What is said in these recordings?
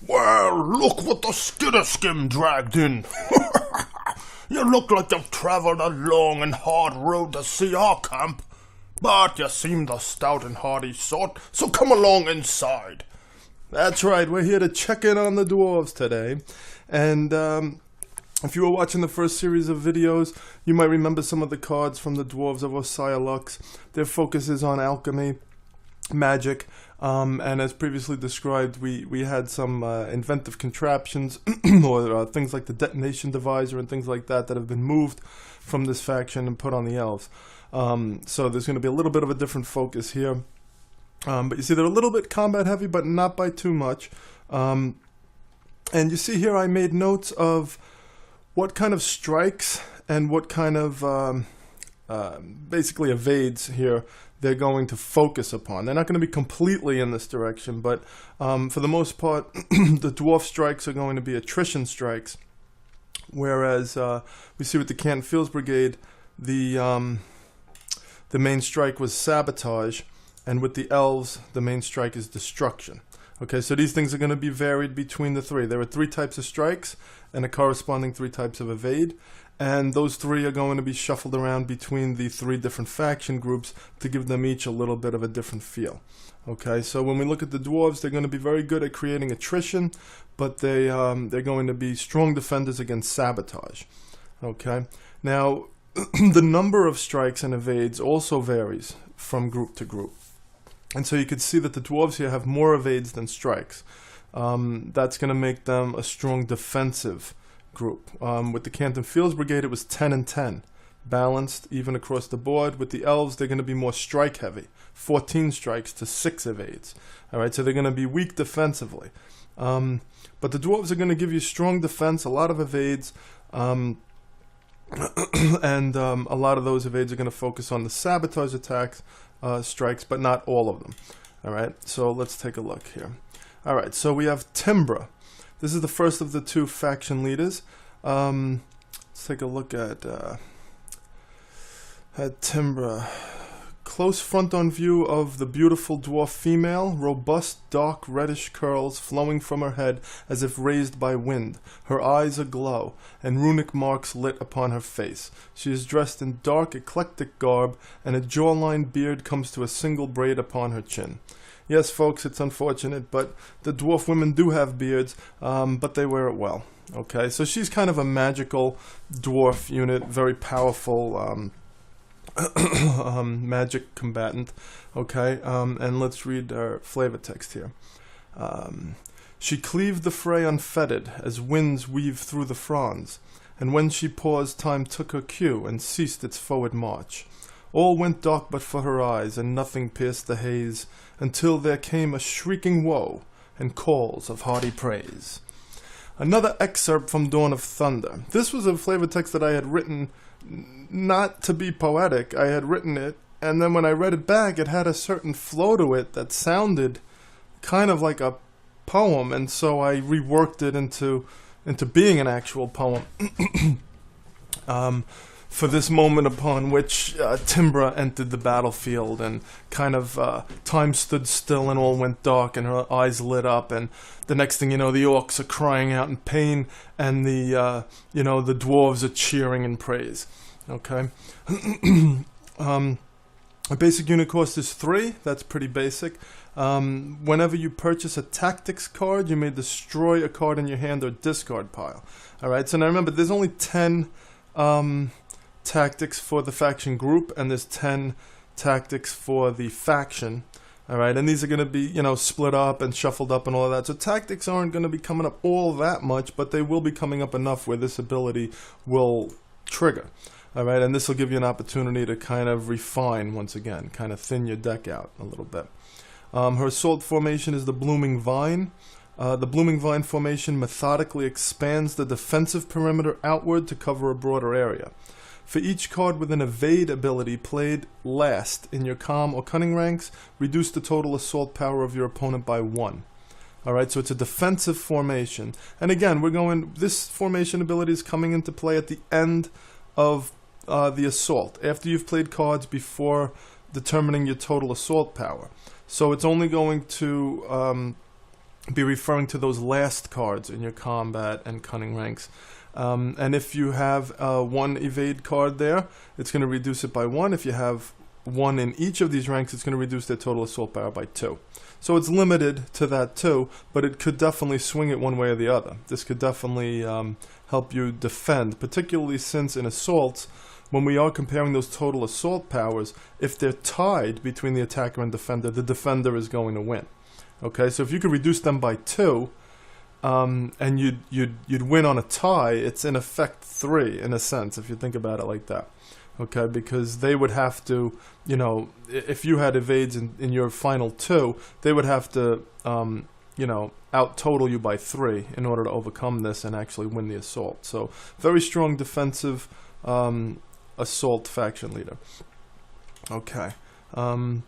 Well, look what the Skitterskim dragged in. You look like you've travelled a long and hard road to see our camp. But you seem the stout and hardy sort, so come along inside. That's right, we're here to check in on the dwarves today. And if you were watching the first series of videos, you might remember some of the cards from the Dwarves of Osaia Lux. Their focus is on alchemy, magic, and as previously described, we had some inventive contraptions or things like the detonation divisor and things like that have been moved from this faction and put on the elves. So there's going to be a little bit of a different focus here. But you see they're a little bit combat heavy, but not by too much. And you see here I made notes of what kind of strikes and what kind of basically evades here they're going to focus upon. They're not going to be completely in this direction, but for the most part, the dwarf strikes are going to be attrition strikes. Whereas we see with the Canton Fields Brigade, the main strike was sabotage, and with the elves, the main strike is destruction. Okay, so these things are going to be varied between the three. There are 3 types of strikes and a corresponding 3 types of evade. And those 3 are going to be shuffled around between the 3 different faction groups to give them each a little bit of a different feel. Okay, so when we look at the dwarves, they're going to be very good at creating attrition, but they're going to be strong defenders against sabotage. Okay, now the number of strikes and evades also varies from group to group. And so you can see that the dwarves here have more evades than strikes. That's going to make them a strong defensive group. With the Canton Fields Brigade, it was 10 and 10. Balanced, even across the board. With the elves, they're going to be more strike heavy. 14 strikes to 6 evades. Alright, so they're going to be weak defensively. But the dwarves are going to give you strong defense, a lot of evades. And a lot of those evades are going to focus on the sabotage attacks, strikes, but not all of them. Alright, so let's take a look here. Alright, so we have Timbra. This is the first of the 2 faction leaders. Let's take a look at Timbra. Close front-on view of the beautiful dwarf female, robust, dark, reddish curls flowing from her head as if raised by wind. Her eyes aglow, and runic marks lit upon her face. She is dressed in dark, eclectic garb, and a jawline beard comes to a single braid upon her chin. Yes, folks, it's unfortunate, but the dwarf women do have beards, but they wear it well. Okay, so she's kind of a magical dwarf unit, very powerful magic combatant. Okay, and let's read our flavor text here. She cleaved the fray unfettered, as winds weave through the fronds, and when she paused, time took her cue and ceased its forward march. All went dark but for her eyes, and nothing pierced the haze, until there came a shrieking woe, and calls of hearty praise. Another excerpt from Dawn of Thunder. This was a flavor text that I had written not to be poetic. I had written it, and then when I read it back, it had a certain flow to it that sounded kind of like a poem, and so I reworked it into being an actual poem. For this moment upon which Timbra entered the battlefield, and kind of time stood still and all went dark, and her eyes lit up, and the next thing you know, the orcs are crying out in pain, and the dwarves are cheering in praise. Okay. A basic unit cost is 3. That's pretty basic. Whenever you purchase a tactics card, you may destroy a card in your hand or discard pile. Alright, so now remember, there's only 10 tactics for the faction group, and there's 10 tactics for the faction. Alright, and these are going to be, split up and shuffled up and all of that. So tactics aren't going to be coming up all that much, but they will be coming up enough where this ability will trigger. Alright, and this will give you an opportunity to kind of refine once again, kind of thin your deck out a little bit. Her assault formation is the Blooming Vine. The Blooming Vine formation methodically expands the defensive perimeter outward to cover a broader area. For each card with an evade ability played last in your calm or cunning ranks, reduce the total assault power of your opponent by 1. Alright, so it's a defensive formation. And again, this formation ability is coming into play at the end of the assault, after you've played cards before determining your total assault power. So it's only going to be referring to those last cards in your combat and cunning ranks. And if you have one evade card there, it's going to reduce it by 1. If you have one in each of these ranks, it's going to reduce their total assault power by 2. So it's limited to that too, but it could definitely swing it one way or the other. This could definitely help you defend, particularly since in assaults, when we are comparing those total assault powers, if they're tied between the attacker and defender, the defender is going to win. Okay, so if you could reduce them by 2, and you'd win on a tie, it's in effect 3 in a sense, if you think about it like that. Okay, because they would have to, you know, if you had evades in your final 2, they would have to, you know, out total you by 3 in order to overcome this and actually win the assault. So very strong defensive assault faction leader. Okay. And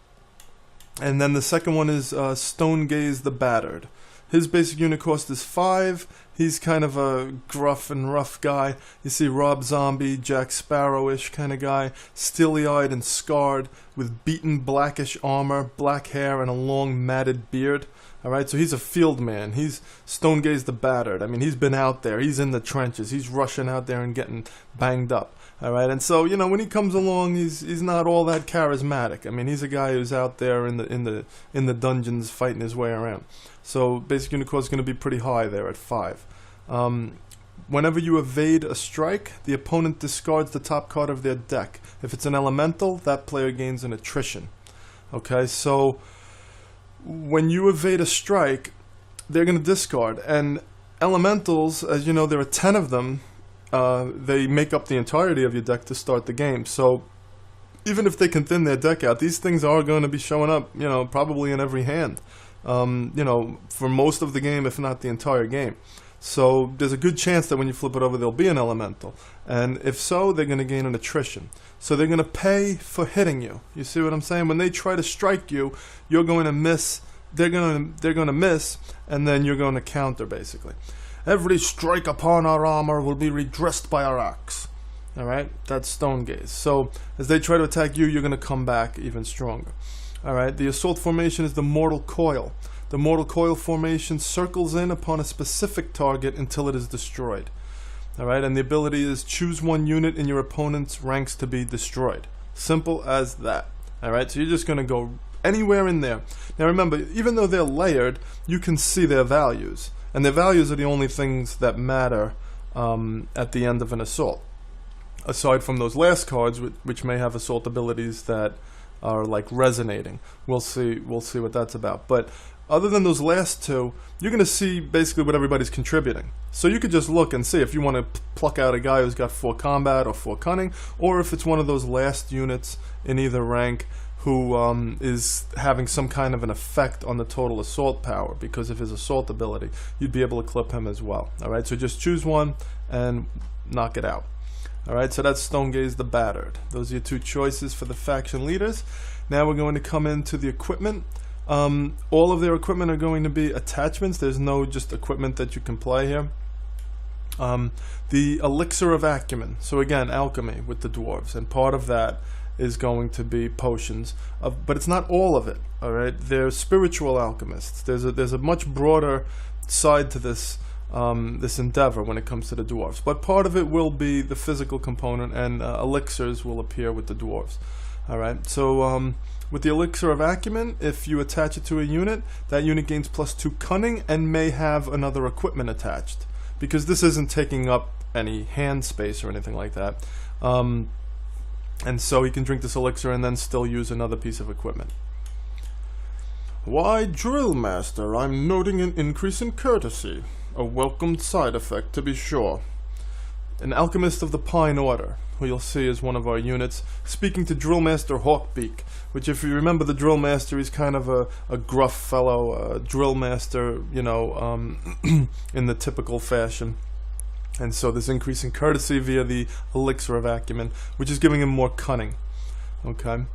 then the second one is Stonegaze the Battered. His basic unit cost is 5. He's kind of a gruff and rough guy. You see Rob Zombie, Jack Sparrow-ish kind of guy, steely-eyed and scarred, with beaten blackish armor, black hair, and a long matted beard. Alright, so he's a field man. He's Stonegaze the Battered. I mean, he's been out there. He's in the trenches. He's rushing out there and getting banged up. Alright, and so, you know, when he comes along, he's not all that charismatic. I mean, he's a guy who's out there in the dungeons fighting his way around. So basic unit cost is going to be pretty high there at 5. Whenever you evade a strike, the opponent discards the top card of their deck. If it's an elemental, that player gains an attrition. Okay, so when you evade a strike, they're going to discard. And elementals, as you know, there are 10 of them. They make up the entirety of your deck to start the game. So even if they can thin their deck out, these things are going to be showing up, you know, probably in every hand. You know, for most of the game, if not the entire game. So there's a good chance that when you flip it over, there'll be an elemental. And if so, they're going to gain an attrition. So they're going to pay for hitting you. You see what I'm saying? When they try to strike you, you're going to miss. They're going to miss, and then you're going to counter, basically. Every strike upon our armor will be redressed by our axe. Alright? That's Stonegaze. So as they try to attack you, you're going to come back even stronger. Alright, the assault formation is the Mortal Coil. The Mortal Coil formation circles in upon a specific target until it is destroyed. Alright, and the ability is choose one unit in your opponent's ranks to be destroyed. Simple as that. Alright, so you're just going to go anywhere in there. Now remember, even though they're layered, you can see their values. And their values are the only things that matter at the end of an assault. Aside from those last cards, which may have assault abilities that are like resonating. We'll see what that's about. But other than those last two, you're going to see basically what everybody's contributing. So you could just look and see if you want to pluck out a guy who's got 4 combat or 4 cunning, or if it's one of those last units in either rank who is having some kind of an effect on the total assault power because of his assault ability. You'd be able to clip him as well. Alright, so just choose one and knock it out. Alright, so that's Stonegaze the Battered. Those are your 2 choices for the faction leaders. Now we're going to come into the equipment. All of their equipment are going to be attachments. There's no just equipment that you can play here. The Elixir of Acumen. So again, alchemy with the dwarves. And part of that is going to be potions. But it's not all of it. Alright, they're spiritual alchemists. There's a much broader side to this this endeavor when it comes to the dwarves, but part of it will be the physical component, and elixirs will appear with the dwarves. Alright, so with the Elixir of Acumen, if you attach it to a unit, that unit gains +2 cunning and may have another equipment attached, because this isn't taking up any hand space or anything like that. And so he can drink this elixir and then still use another piece of equipment. Why, Drill Master, I'm noting an increase in courtesy. A welcomed side effect, to be sure. An alchemist of the Pine Order, who you'll see is one of our units, speaking to Drill Master Hawkbeak, which, if you remember the Drill Master, he's kind of a gruff fellow, Drill Master, you know, in the typical fashion. And so this increase in courtesy via the Elixir of Acumen, which is giving him more cunning. Okay.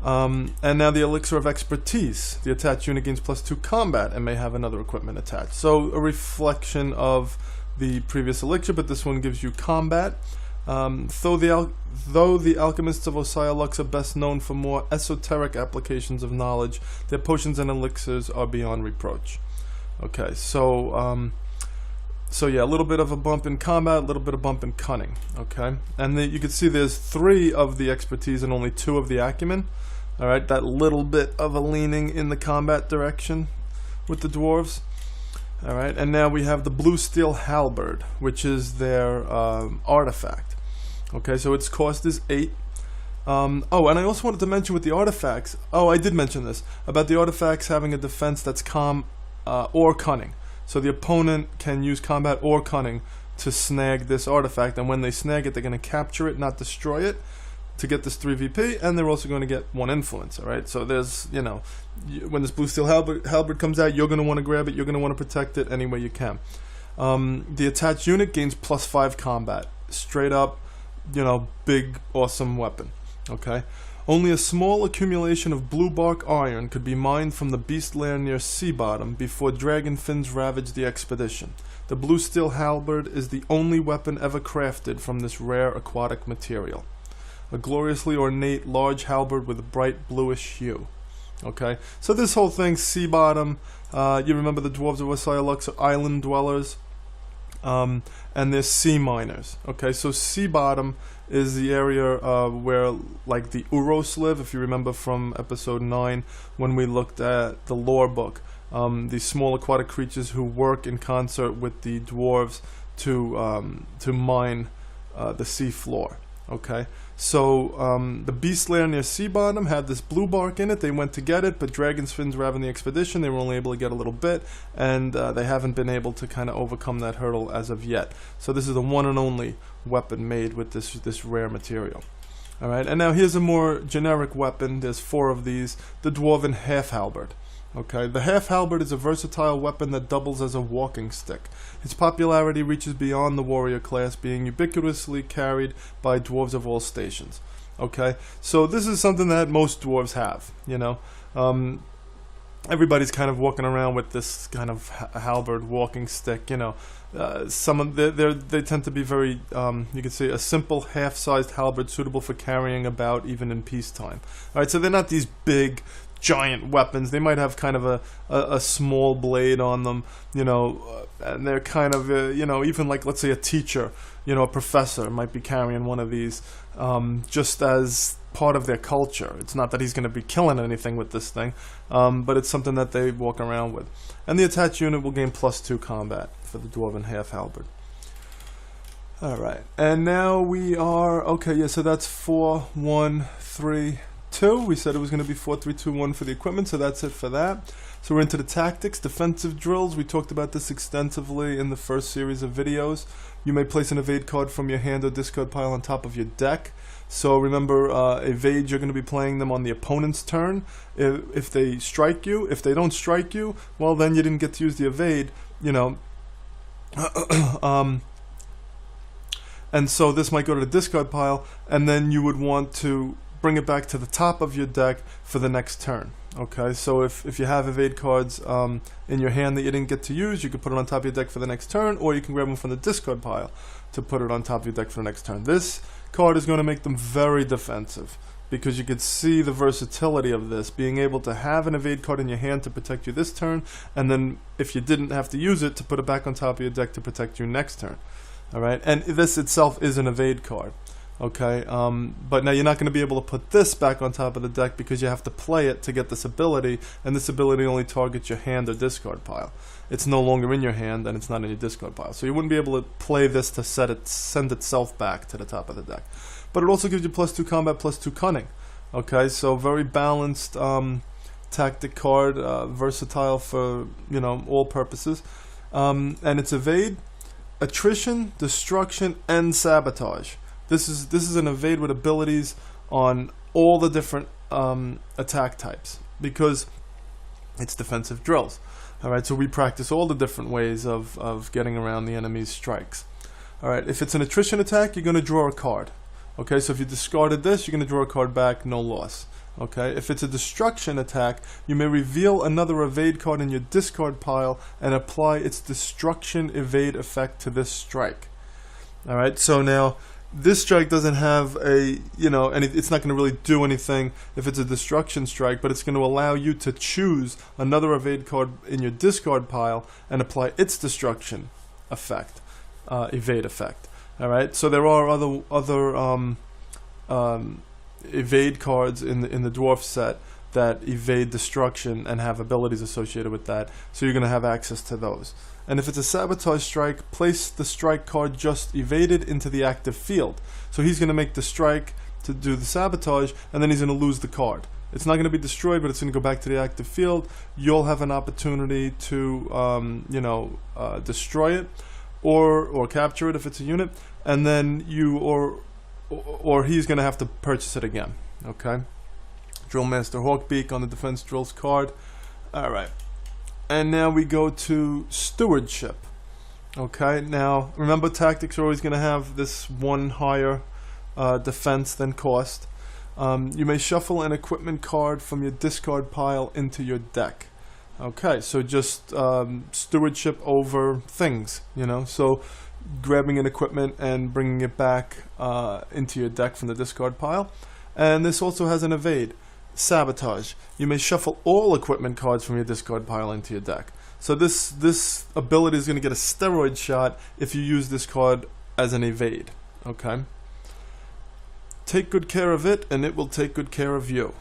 And now the Elixir of Expertise. The attached unit gains +2 combat and may have another equipment attached. So a reflection of the previous elixir, but this one gives you combat. Though the alchemists of Osaia Lux are best known for more esoteric applications of knowledge, their potions and elixirs are beyond reproach. Okay, so so yeah, a little bit of a bump in combat, a little bit of bump in cunning. Okay, and you can see there's 3 of the expertise and only 2 of the acumen. All right, that little bit of a leaning in the combat direction with the dwarves. All right, and now we have the blue steel halberd, which is their artifact. Okay, so its cost is 8. Oh, and I also wanted to mention with the artifacts. Oh, I did mention this about the artifacts having a defense that's calm or cunning. So the opponent can use combat or cunning to snag this artifact, and when they snag it, they're going to capture it, not destroy it, to get this 3 VP, and they're also going to get 1 influence. All right, so there's, you know, when this blue steel halberd comes out, you're going to want to grab it, you're going to want to protect it any way you can. The attached unit gains +5 combat, straight up, you know, big awesome weapon. Okay, only a small accumulation of blue bark iron could be mined from the beast lair near sea bottom before dragon fins ravaged the expedition. The blue steel halberd is the only weapon ever crafted from this rare aquatic material. A gloriously ornate large halberd with a bright bluish hue. Okay, so this whole thing, sea bottom, you remember the dwarves of Osaia Lux are island dwellers, and they're sea miners. Okay, so sea bottom is the area where, like, the Uros live, if you remember from episode 9 when we looked at the lore book. These small aquatic creatures who work in concert with the dwarves to mine the sea floor. Okay, so the beast lair near sea bottom had this blue bark in it. They went to get it, but dragon's fins were having the expedition. They were only able to get a little bit, and they haven't been able to kind of overcome that hurdle as of yet. So this is the one and only weapon made with this rare material. All right, and now here's a more generic weapon. There's 4 of these. The dwarven half halberd. Okay, the half halberd is a versatile weapon that doubles as a walking stick. Its popularity reaches beyond the warrior class, being ubiquitously carried by dwarves of all stations. Okay, so this is something that most dwarves have, you know. Everybody's kind of walking around with this kind of halberd walking stick, you know. Some of they tend to be very, you could say, a simple half-sized halberd suitable for carrying about even in peacetime. All right, so they're not these big, giant weapons. They might have kind of a small blade on them, you know, and they're kind of, you know, even like, let's say, a teacher, you know, a professor might be carrying one of these just as part of their culture. It's not that he's going to be killing anything with this thing, but it's something that they walk around with. And the attached unit will gain +2 combat for the dwarven half halberd. Alright, and now we are, okay, yeah, so that's 4, 1, 3, 2. We said it was going to be 4, 3, 2, 1 for the equipment, so that's it for that. So we're into the tactics, defensive drills. We talked about this extensively in the first series of videos. You may place an evade card from your hand or discard pile on top of your deck. So remember, evade, you're going to be playing them on the opponent's turn. If they strike you, if they don't strike you, well, then you didn't get to use the evade, you know. And so this might go to the discard pile, and then you would want to bring it back to the top of your deck for the next turn. Okay, so if you have evade cards in your hand that you didn't get to use, you can put it on top of your deck for the next turn, or you can grab them from the discard pile to put it on top of your deck for the next turn. This card is going to make them very defensive, because you could see the versatility of this, being able to have an evade card in your hand to protect you this turn, and then if you didn't have to use it, to put it back on top of your deck to protect you next turn. Alright, and this itself is an evade card. Okay, but now you're not going to be able to put this back on top of the deck because you have to play it to get this ability, and this ability only targets your hand or discard pile. It's no longer in your hand, and it's not in your discard pile. So you wouldn't be able to play this to send itself back to the top of the deck. But it also gives you +2 combat, +2 cunning. Okay, so very balanced tactic card, versatile for, you know, all purposes. And it's evade, attrition, destruction, and sabotage. This is an evade with abilities on all the different attack types, because it's defensive drills. Alright, so we practice all the different ways of getting around the enemy's strikes. Alright, if it's an attrition attack, you're going to draw a card. Okay, so if you discarded this, you're going to draw a card back, no loss. Okay, if it's a destruction attack, you may reveal another evade card in your discard pile and apply its destruction evade effect to this strike. Alright, so now this strike doesn't have a, it's not going to really do anything if it's a destruction strike, but it's going to allow you to choose another evade card in your discard pile and apply its destruction effect, evade effect. All right, so there are other evade cards in the dwarf set that evade destruction and have abilities associated with that, so you're going to have access to those. And if it's a sabotage strike, place the strike card just evaded into the active field. So he's going to make the strike to do the sabotage, and then he's going to lose the card. It's not going to be destroyed, but it's going to go back to the active field. You'll have an opportunity to destroy it or capture it if it's a unit, and then you or he's going to have to purchase it again. Okay. Drillmaster Hawkbeak on the defense drills card. All right. And now we go to Stewardship. Okay, now remember, tactics are always going to have this one higher defense than cost. You may shuffle an equipment card from your discard pile into your deck. Okay, so just stewardship over things, so grabbing an equipment and bringing it back into your deck from the discard pile. And this also has an evade. Sabotage. You may shuffle all equipment cards from your discard pile into your deck. So this ability is going to get a steroid shot if you use this card as an evade. Okay. Take good care of it, and it will take good care of you.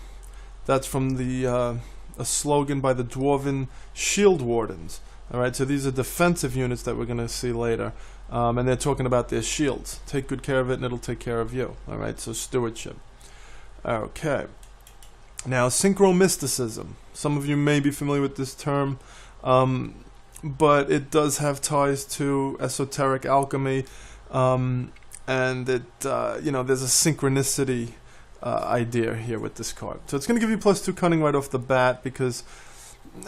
That's from the a slogan by the Dwarven Shield Wardens. All right. So these are defensive units that we're going to see later, and they're talking about their shields. Take good care of it, and it'll take care of you. All right. So stewardship. Okay. Now, synchromysticism. Some of you may be familiar with this term, but it does have ties to esoteric alchemy, and it, there's a synchronicity idea here with this card. So it's going to give you +2 cunning right off the bat, because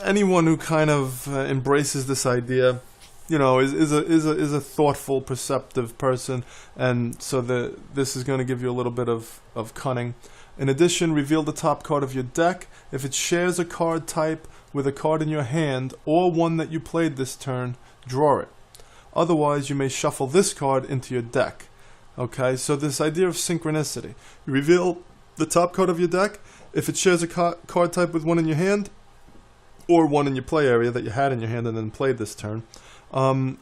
anyone who kind of embraces this idea, is a thoughtful, perceptive person, and so this is going to give you a little bit of cunning. In addition, reveal the top card of your deck. If it shares a card type with a card in your hand or one that you played this turn, draw it. Otherwise, you may shuffle this card into your deck. Okay, so this idea of synchronicity. You reveal the top card of your deck. If it shares a card type with one in your hand or one in your play area that you had in your hand and then played this turn,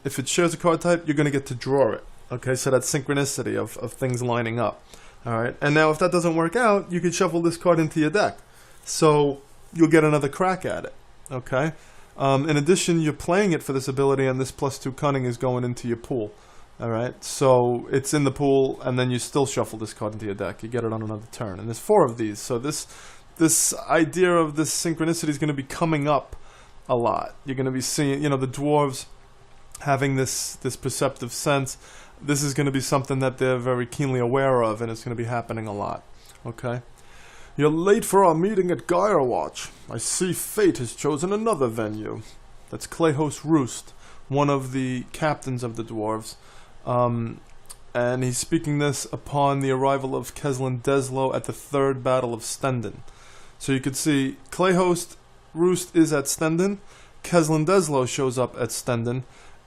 if it shares a card type, you're going to get to draw it. Okay, so that's synchronicity of things lining up. Alright, and now if that doesn't work out, you can shuffle this card into your deck. So you'll get another crack at it. Okay? In addition, you're playing it for this ability, and this +2 cunning is going into your pool. Alright, so it's in the pool, and then you still shuffle this card into your deck. You get it on another turn. And there's 4 of these, so this idea of this synchronicity is going to be coming up a lot. You're going to be seeing, the dwarves having this perceptive sense. This is going to be something that they're very keenly aware of, and it's going to be happening a lot. Okay? You're late for our meeting at Watch. I see fate has chosen another venue. That's Clayhost Roost, one of the captains of the dwarves. And he's speaking this upon the arrival of Keslin Deslo at the 3rd Battle of Stendon. So you could see Clayhost Roost is at Stendon. Keslin Deslo shows up at Stendon.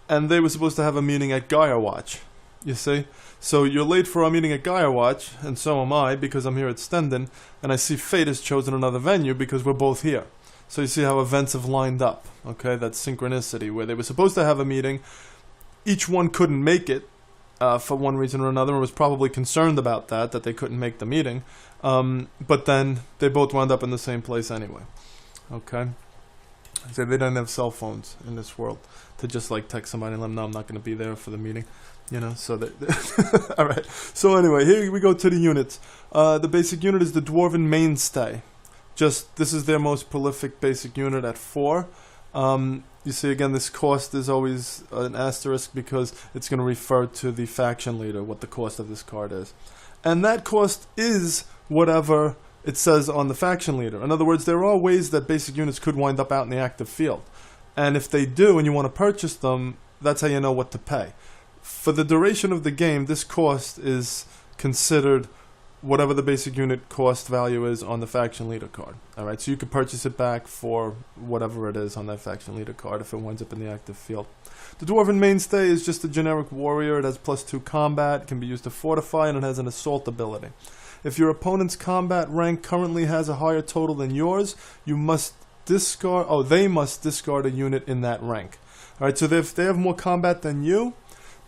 And they were supposed to have a meeting at Watch. You see? So you're late for our meeting at Watch, and so am I, because I'm here at Stendon, and I see fate has chosen another venue because we're both here. So you see how events have lined up. Okay, that's synchronicity, where they were supposed to have a meeting. Each one couldn't make it for one reason or another, and was probably concerned about that they couldn't make the meeting. But then they both wound up in the same place anyway. Okay? So they don't have cell phones in this world to just text somebody and let them know I'm not going to be there for the meeting. So that alright. So anyway, here we go to the units. The basic unit is the Dwarven Mainstay. This is their most prolific basic unit at 4. You see again, this cost is always an asterisk because it's going to refer to the faction leader, what the cost of this card is. And that cost is whatever it says on the faction leader. In other words, there are ways that basic units could wind up out in the active field. And if they do and you want to purchase them, that's how you know what to pay. For the duration of the game, this cost is considered whatever the basic unit cost value is on the faction leader card. Alright, so you could purchase it back for whatever it is on that faction leader card if it winds up in the active field. The Dwarven Mainstay is just a generic warrior. It has +2 combat, it can be used to fortify, and it has an assault ability. If your opponent's combat rank currently has a higher total than yours, you must discard, they must discard a unit in that rank. Alright, so if they have more combat than you,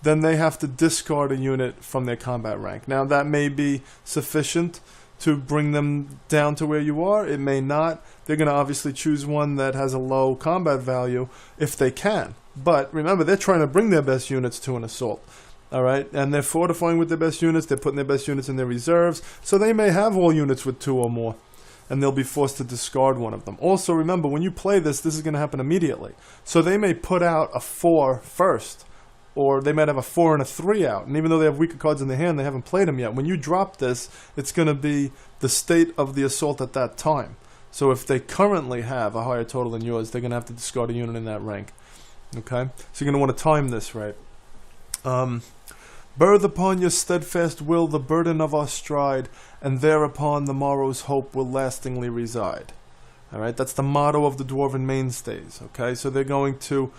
then they have to discard a unit from their combat rank. Now that may be sufficient to bring them down to where you are. It may not. They're going to obviously choose one that has a low combat value if they can. But remember, they're trying to bring their best units to an assault. Alright, and they're fortifying with their best units. They're putting their best units in their reserves. So they may have all units with 2 or more. And they'll be forced to discard one of them. Also remember, when you play this is going to happen immediately. So they may put out a 4 first. Or they might have a 4 and a 3 out. And even though they have weaker cards in their hand, they haven't played them yet. When you drop this, it's going to be the state of the assault at that time. So if they currently have a higher total than yours, they're going to have to discard a unit in that rank. Okay? So you're going to want to time this right. Birth upon your steadfast will the burden of our stride, and thereupon the morrow's hope will lastingly reside. Alright? That's the motto of the Dwarven Mainstays. Okay? So they're going to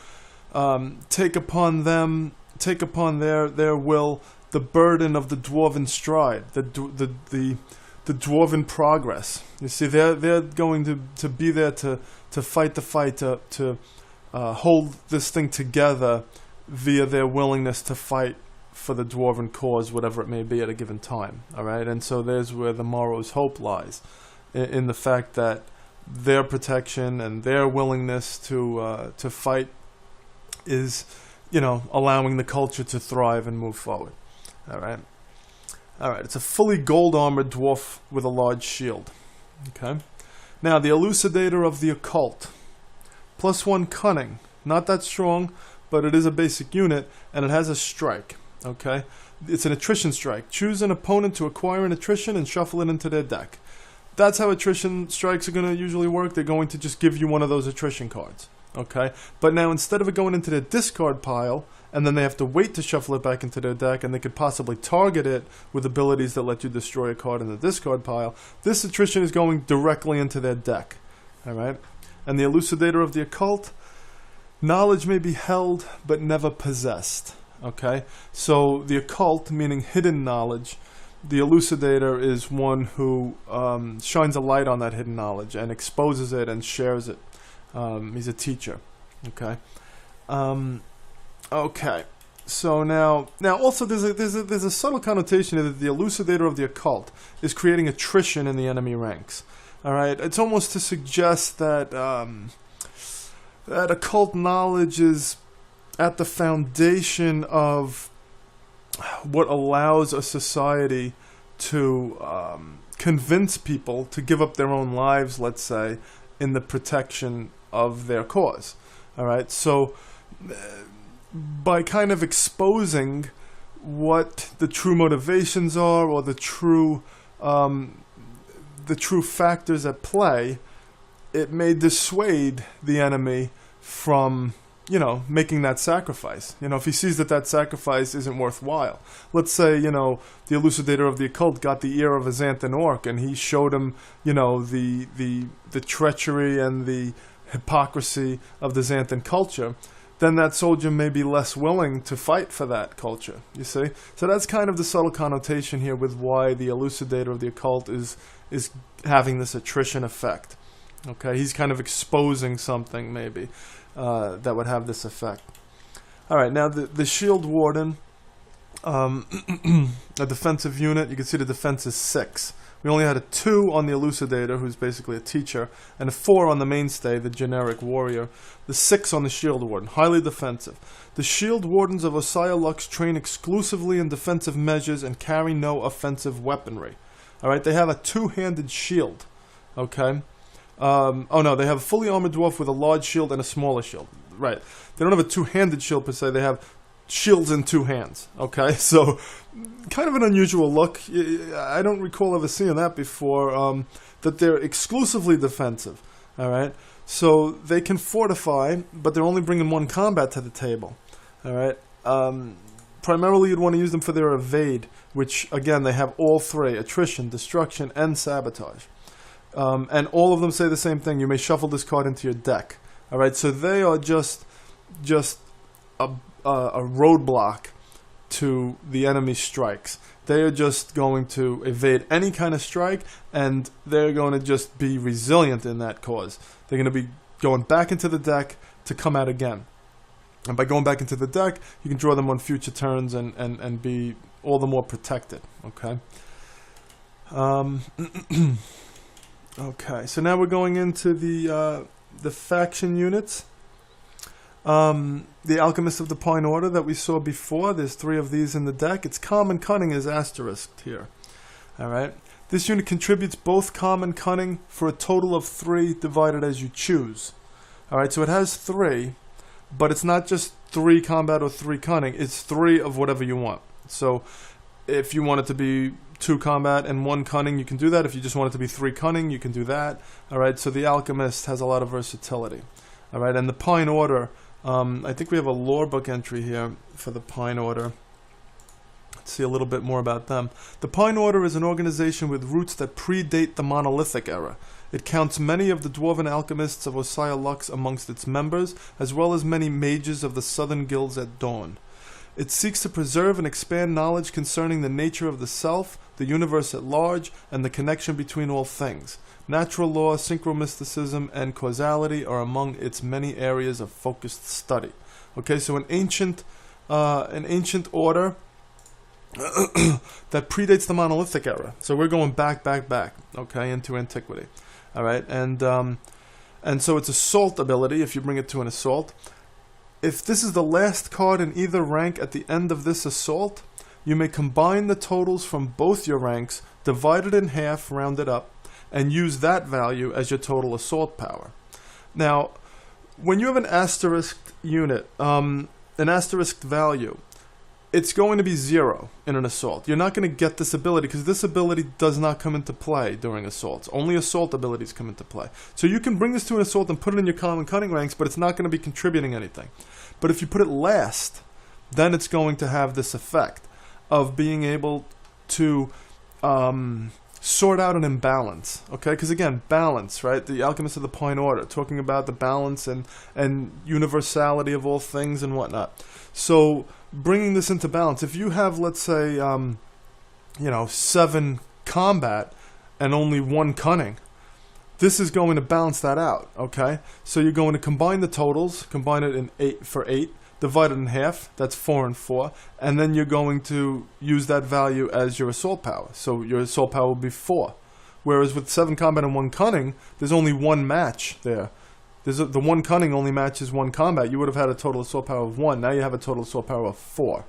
take upon their will the burden of the dwarven stride, the dwarven progress. You see, they're going to be there to fight the fight, to hold this thing together via their willingness to fight for the dwarven cause, whatever it may be at a given time. All right, and so there's where the morrow's hope lies, in the fact that their protection and their willingness to fight is, allowing the culture to thrive and move forward. Alright. It's a fully gold armored dwarf with a large shield. Okay. Now, the Elucidator of the Occult. +1 cunning. Not that strong, but it is a basic unit, and it has a strike. Okay. It's an attrition strike. Choose an opponent to acquire an attrition and shuffle it into their deck. That's how attrition strikes are going to usually work. They're going to just give you one of those attrition cards. Okay, but now instead of it going into their discard pile, and then they have to wait to shuffle it back into their deck, and they could possibly target it with abilities that let you destroy a card in the discard pile, this attrition is going directly into their deck. Alright, and the Elucidator of the Occult, knowledge may be held, but never possessed. Okay, so the occult, meaning hidden knowledge, the Elucidator is one who shines a light on that hidden knowledge, and exposes it and shares it. He's a teacher. Okay. Okay. So now also there's a subtle connotation that the Elucidator of the Occult is creating attrition in the enemy ranks. All right. It's almost to suggest that that occult knowledge is at the foundation of what allows a society to convince people to give up their own lives, let's say, in the protection of their cause. All right, so by kind of exposing what the true motivations are, or the true factors at play, it may dissuade the enemy from making that sacrifice. If he sees that sacrifice isn't worthwhile. Let's say, the Elucidator of the Occult got the ear of a Xanthan Orc, and he showed him, the treachery and the hypocrisy of the Xanthan culture, then that soldier may be less willing to fight for that culture, you see? So that's kind of the subtle connotation here with why the Elucidator of the Occult is having this attrition effect. Okay, he's kind of exposing something, maybe, that would have this effect. Alright, now the Shield Warden, a defensive unit, you can see the defense is 6. We only had a 2 on the Elucidator, who's basically a teacher, and a 4 on the Mainstay, the generic warrior. The 6 on the Shield Warden, highly defensive. The Shield Wardens of Osaia Lux train exclusively in defensive measures and carry no offensive weaponry. Alright, they have a 2-handed shield. Okay? They have a fully armored dwarf with a large shield and a smaller shield. Right. They don't have a 2-handed shield per se, they have shields in 2 hands. Okay, so kind of an unusual look. I don't recall ever seeing that before, that they're exclusively defensive. Alright, so they can fortify, but they're only bringing 1 combat to the table. Alright, primarily you'd want to use them for their evade, which again they have all three: attrition, destruction, and sabotage. And all of them say the same thing. You may shuffle this card into your deck. All right, so they are just a roadblock to the enemy's strikes. They are just going to evade any kind of strike, and they're going to just be resilient in that cause. They're going to be going back into the deck to come out again. And by going back into the deck, you can draw them on future turns and be all the more protected. Okay. Okay, so now we're going into the faction units. The Alchemist of the Pine Order that we saw before, there's 3 of these in the deck. Its Calm and Cunning is asterisked here. Alright, this unit contributes both Calm and Cunning for a total of 3 divided as you choose. Alright, so it has 3, but it's not just 3 combat or 3 cunning, it's 3 of whatever you want. So if you want it to be 2 combat and 1 cunning, you can do that. If you just want it to be 3 cunning, you can do that. Alright, so the Alchemist has a lot of versatility. Alright, and the Pine Order, I think we have a lore book entry here for the Pine Order. Let's see a little bit more about them. The Pine Order is an organization with roots that predate the Monolithic era. It counts many of the Dwarven alchemists of Osaia Lux amongst its members, as well as many mages of the southern guilds at dawn. It seeks to preserve and expand knowledge concerning the nature of the self, the universe at large, and the connection between all things. Natural law, synchromysticism, and causality are among its many areas of focused study. Okay, so an ancient order that predates the Monolithic era. So we're going back, okay, into antiquity. All right, and so it's assault ability if you bring it to an assault. If this is the last card in either rank at the end of this assault, you may combine the totals from both your ranks, divide it in half, round it up, and use that value as your total assault power. Now, when you have an asterisked unit, an asterisked value, it's going to be 0 in an assault. You're not going to get this ability because this ability does not come into play during assaults. Only assault abilities come into play. So you can bring this to an assault and put it in your calm and cunning ranks, but it's not going to be contributing anything. But if you put it last, then it's going to have this effect of being able to sort out an imbalance. Okay, because again, balance, right? The Alchemist of the Pine Order, talking about the balance and universality of all things and whatnot. So bringing this into balance, if you have, let's say, 7 combat and only 1 cunning, this is going to balance that out, okay? So you're going to combine the totals, combine it in 8 for 8, divide it in half, that's 4 and 4, and then you're going to use that value as your assault power. So your assault power will be 4. Whereas with 7 combat and 1 cunning, there's only 1 match there. The 1 cunning only matches 1 combat. You would have had a total assault power of 1. Now you have a total assault power of 4.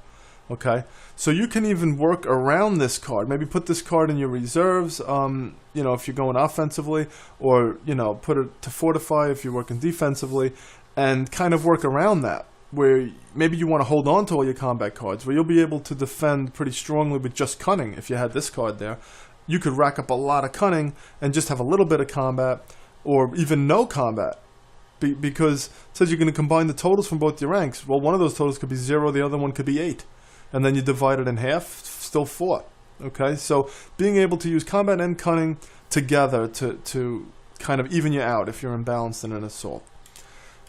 Okay? So you can even work around this card. Maybe put this card in your reserves, if you're going offensively, or, put it to fortify if you're working defensively, and kind of work around that, where maybe you want to hold on to all your combat cards, where you'll be able to defend pretty strongly with just cunning if you had this card there. You could rack up a lot of cunning and just have a little bit of combat, or even no combat. Because it says you're going to combine the totals from both your ranks. Well, one of those totals could be 0, the other one could be 8. And then you divide it in half, still 4. Okay, so being able to use combat and cunning together to kind of even you out if you're imbalanced in an assault.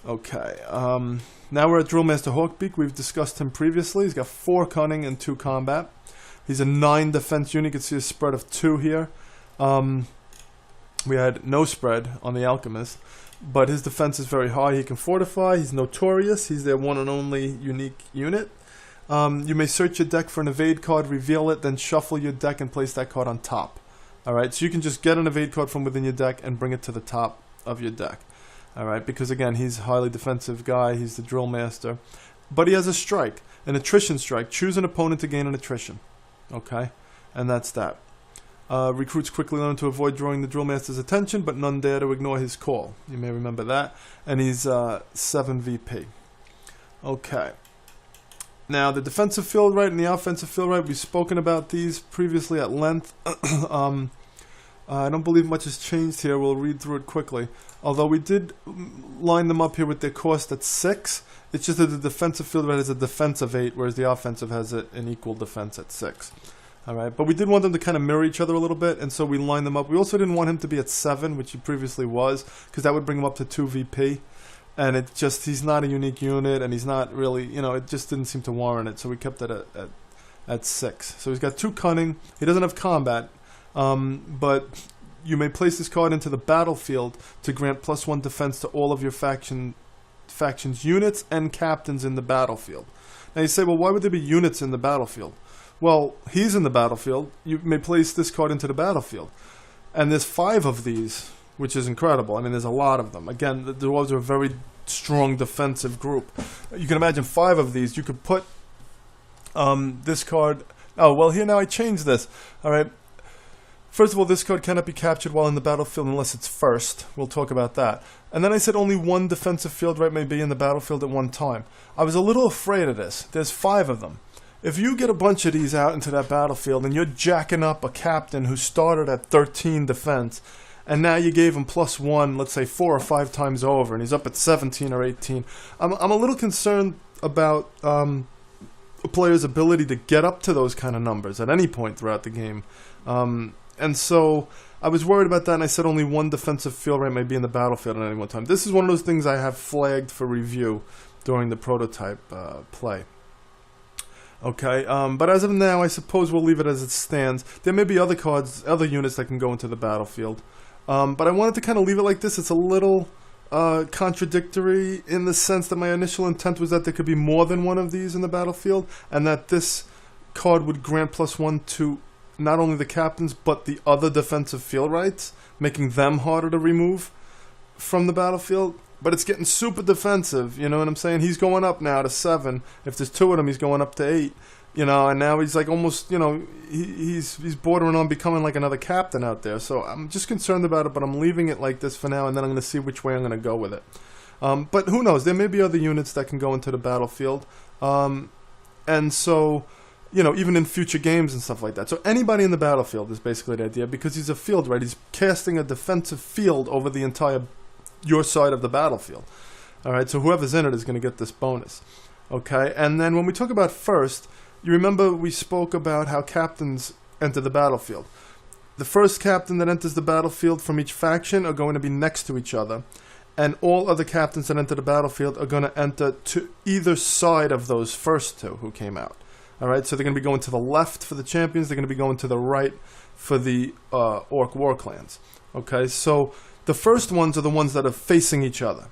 Okay, now we're at Drillmaster Hawkbeak. We've discussed him previously. He's got 4 cunning and 2 combat. He's a 9 defense unit. You can see a spread of 2 here. We had no spread on the Alchemist, but his defense is very high. He can fortify. He's notorious. He's their one and only unique unit. You may search your deck for an evade card, reveal it, then shuffle your deck and place that card on top. Alright, so you can just get an evade card from within your deck and bring it to the top of your deck. Alright, because again, he's a highly defensive guy. He's the drill master. But he has a strike, an attrition strike. Choose an opponent to gain an attrition. Okay, and that's that. Recruits quickly learn to avoid drawing the drill master's attention, but none dare to ignore his call. You may remember that. And he's 7 VP. Okay. Now, the defensive field right and the offensive field right, we've spoken about these previously at length. I don't believe much has changed here. We'll read through it quickly. Although we did line them up here with their cost at 6. It's just that the defensive field right has a defense of 8, whereas the offensive has an equal defense at 6. All right, but we did want them to kind of mirror each other a little bit, and so we lined them up. We also didn't want him to be at 7, which he previously was, because that would bring him up to 2 VP. And it just, he's not a unique unit, and he's not really, it just didn't seem to warrant it, so we kept it at 6. So he's got 2 cunning. He doesn't have combat, but you may place this card into the battlefield to grant +1 defense to all of your faction's units and captains in the battlefield. Now you say, well, why would there be units in the battlefield? Well, he's in the battlefield. You may place this card into the battlefield. And there's 5 of these, which is incredible. I mean, there's a lot of them. Again, the Dwarves are a very strong defensive group. You can imagine 5 of these. You could put this card... Oh, well, here now I changed this. All right. First of all, this card cannot be captured while in the battlefield unless it's first. We'll talk about that. And then I said only 1 defensive field right may be in the battlefield at one time. I was a little afraid of this. There's 5 of them. If you get a bunch of these out into that battlefield and you're jacking up a captain who started at 13 defense, and now you gave him +1, let's say 4 or 5 times over, and he's up at 17 or 18, I'm a little concerned about a player's ability to get up to those kind of numbers at any point throughout the game. And so I was worried about that, and I said only 1 defensive field right may be in the battlefield at any one time. This is one of those things I have flagged for review during the prototype play. Okay, but as of now, I suppose we'll leave it as it stands. There may be other cards, other units that can go into the battlefield. But I wanted to kind of leave it like this. It's a little contradictory in the sense that my initial intent was that there could be more than 1 of these in the battlefield, and that this card would grant +1 to not only the captains, but the other defensive field rights, making them harder to remove from the battlefield. But it's getting super defensive, you know what I'm saying? He's going up now to 7. If there's 2 of them, he's going up to 8. And now he's like almost, he's bordering on becoming like another captain out there. So I'm just concerned about it, but I'm leaving it like this for now, and then I'm going to see which way I'm going to go with it. But who knows? There may be other units that can go into the battlefield. And so, even in future games and stuff like that. So anybody in the battlefield is basically the idea, because he's a field, right? He's casting a defensive field over the entire your side of the battlefield. All right, so whoever's in it is going to get this bonus. Okay, and then when we talk about first, you remember we spoke about how captains enter the battlefield. The first captain that enters the battlefield from each faction are going to be next to each other, and all other captains that enter the battlefield are going to enter to either side of those first 2 who came out. All right, so they're going to be going to the left for the champions, they're going to be going to the right for the Orc war clans. Okay, so the first ones are the ones that are facing each other.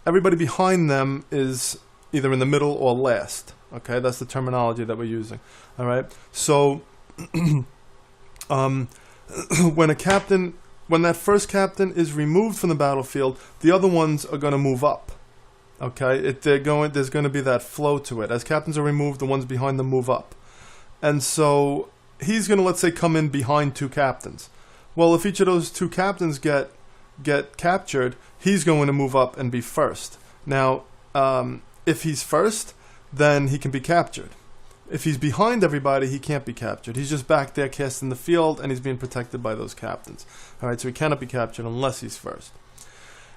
Everybody behind them is either in the middle or last. Okay, that's the terminology that we're using. All right, so when that first captain is removed from the battlefield, the other ones are going to move up. Okay, there's going to be that flow to it. As captains are removed, the ones behind them move up. And so he's going to, let's say, come in behind 2 captains. Well, if each of those 2 captains get captured, he's going to move up and be first. Now, if he's first, then he can be captured. If he's behind everybody, he can't be captured. He's just back there casting the field, and he's being protected by those captains. All right, so he cannot be captured unless he's first.